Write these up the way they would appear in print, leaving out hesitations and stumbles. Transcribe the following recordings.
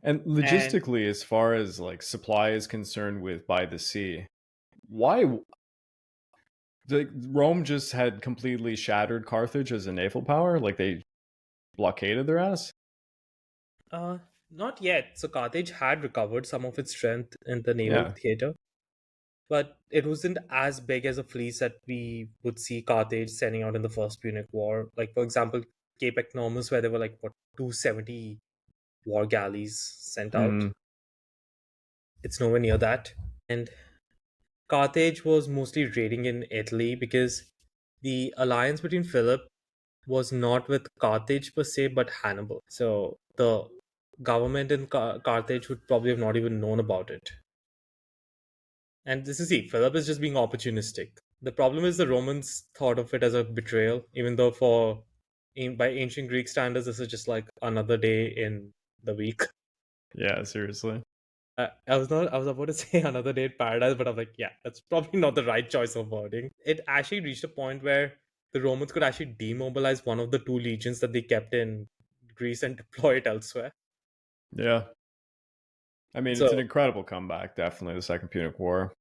And And logistically, as far as like supply is concerned with by the sea, why Rome just had completely shattered Carthage as a naval power? Like they blockaded their ass? uh, not yet. So Carthage had recovered some of its strength in the naval Yeah. theater, but it wasn't as big as a fleet that we would see Carthage sending out in the First Punic War. Like, for example, Cape Economus, where there were like, what, 270 war galleys sent out. Mm, It's nowhere near that. And Carthage was mostly raiding in Italy because the alliance between Philip was not with Carthage per se, but Hannibal. So the government in Carthage would probably have not even known about it. And this is see, Philip is just being opportunistic. The problem is the Romans thought of it as a betrayal, even though by ancient Greek standards, this is just like another day in the week. yeah, seriously. I was about to say another day in paradise, but I'm like, yeah, that's probably not the right choice of wording. It actually reached a point where the Romans could actually demobilize one of the two legions that they kept in Greece and deploy it elsewhere. Yeah. I mean, it's an So incredible comeback, definitely, the Second Punic War.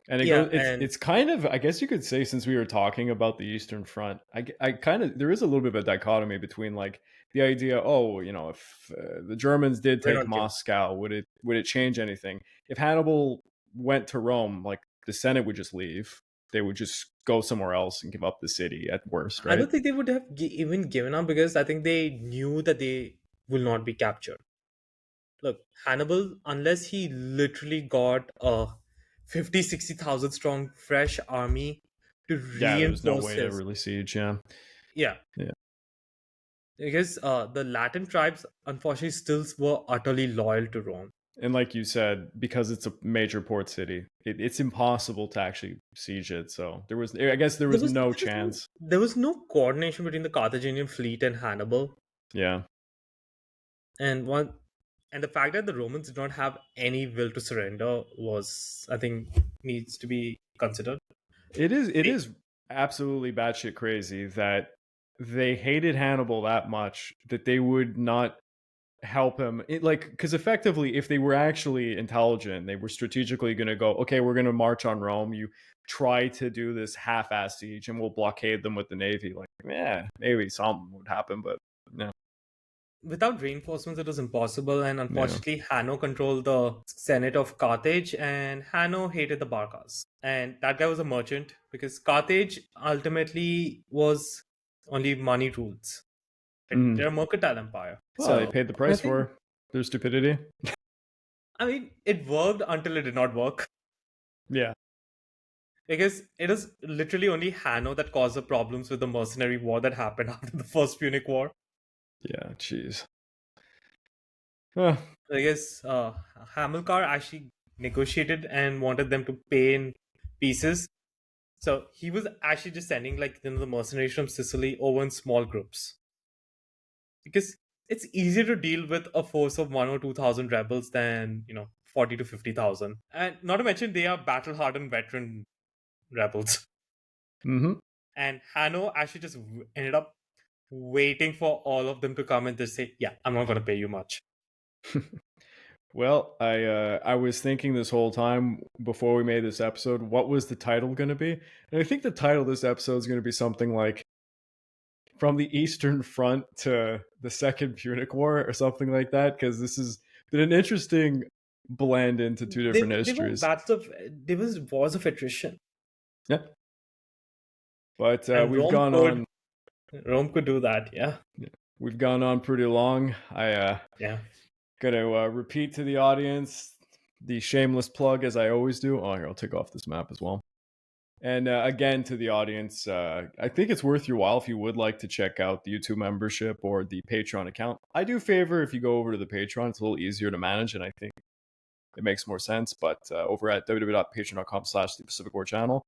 And it yeah, goes, and it's kind of, I guess you could say, since we were talking about the Eastern Front, I kind of, there is a little bit of a dichotomy between like the idea, oh, you know, if the Germans did we're take not given. Moscow, would it change anything? If Hannibal went to Rome, like the Senate would just leave. They would just go somewhere else and give up the city at worst, I right? don't think they would have even given up because I think they knew that they will not be captured. Look, Hannibal, unless he literally got a 50, 60,000 strong fresh army to Yeah, there was no reinforce way to his. really siege. Yeah, Yeah, yeah. because the Latin tribes, unfortunately, still were utterly loyal to Rome. And like you said, because it's a major port city, it's impossible to actually siege it. So there was, I guess, there There was was, no there was no chance. there was no coordination between the Carthaginian fleet and Hannibal, Yeah. and the fact that the Romans did not have any will to surrender was, I think, needs to be considered. It They, is absolutely batshit crazy that they hated Hannibal that much that they would not help him. Like, because effectively, if they were actually intelligent, they were strategically going to go, okay, we're going to march on Rome. You try to do this half-ass siege, and we'll blockade them with the navy. Like, yeah, maybe something would happen, but no, Without reinforcements, it was impossible, and yeah, unfortunately, Hanno controlled the Senate of Carthage, and Hanno hated the Barcas. And that guy was a merchant because Carthage ultimately was only money rules. mm. They're a mercantile empire. Well, they So paid the I price think, for their stupidity. I mean, it worked until it did not work Yeah, because it is literally only Hanno that caused the problems with the mercenary war that happened after the First Punic War. yeah, jeez. Huh. I guess Hamilcar actually negotiated and wanted them to pay in pieces. So he was actually just sending the mercenaries from Sicily over in small groups because it's easier to deal with a force of 1 or 2 thousand rebels than 40 to 50,000. And not to mention they are battle hardened veteran rebels. Mm-hmm. And Hanno actually just ended up waiting for all of them to come and just say, "Yeah, I'm not going to pay you much." Well, I was thinking this whole time before we made this episode, what was the title going to be? And I think the title of this episode is going to be something like "From the Eastern Front to the Second Punic War" or something like that, because this has been an interesting blend into two different They were histories. battles of there was wars of attrition, Yeah, but and Rome could do that. Yeah, we've gone on pretty long. I yeah. got to repeat to the audience the shameless plug as I always do. Oh, here, I'll take off this map as well. And again, to the audience, I think it's worth your while if you would like to check out the YouTube membership or the Patreon account. I do favor if you go over to the Patreon; it's a little easier to manage, and I think it makes more sense. But over at www.patreon.com/the Pacific War Channel,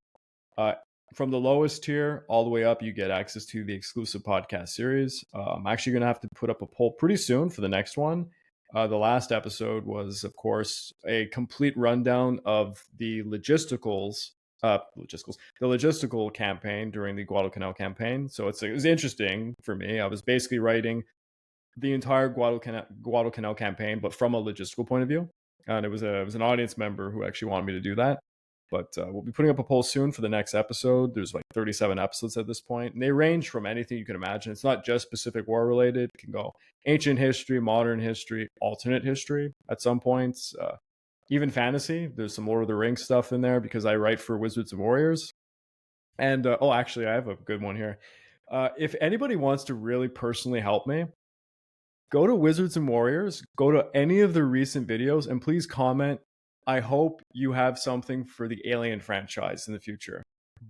uh, from the lowest tier all the way up, you get access to the exclusive podcast series. I'm actually going to have to put up a poll pretty soon for the next one. The last episode was, of course, a complete rundown of the the logistical campaign during the Guadalcanal campaign. So it was interesting for me. I was basically writing the entire Guadalcanal campaign, but from a logistical point of view. And it was an audience member who actually wanted me to do that. But we'll be putting up a poll soon for the next episode. There's like 37 episodes at this point, and they range from anything you can imagine. It's not just Pacific War related. It can go ancient history, modern history, alternate history at some points, even fantasy. There's some Lord of the Rings stuff in there because I write for Wizards and Warriors. And oh, actually, I have a good one here. If anybody wants to really personally help me, go to Wizards and Warriors, go to any of the recent videos, and please comment. I hope you have something for the Alien franchise in the future.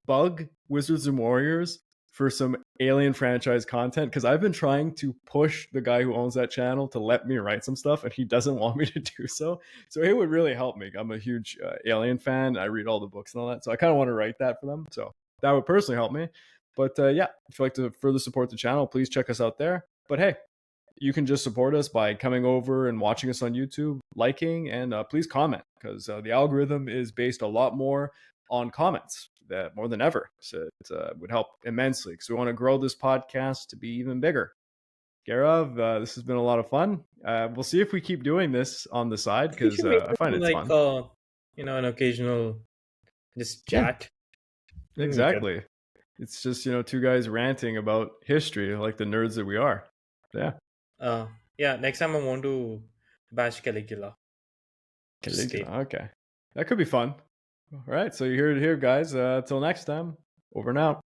Bug Wizards and Warriors for some Alien franchise content because I've been trying to push the guy who owns that channel to let me write some stuff, and he doesn't want me to do so. So it would really help me. I'm a huge Alien fan. I read all the books and all that, so I kind of want to write that for them. So that would personally help me. But yeah, if you'd like to further support the channel, please check us out there. But hey, you can just support us by coming over and watching us on YouTube, liking, and please comment because the algorithm is based a lot more on comments that more than ever. So it would help immensely because we want to grow this podcast to be even bigger. Gaurav, this has been a lot of fun. We'll see if we keep doing this on the side We because should make I it find it's like fun. an occasional just Yeah, chat. I think we could. exactly. It's just, two guys ranting about history like the nerds that we are. Yeah. Yeah, next time I want to bash Caligula. Just stay. Caligula. Okay. That could be fun. All right. So you heard it here, guys. Till next time, over and out.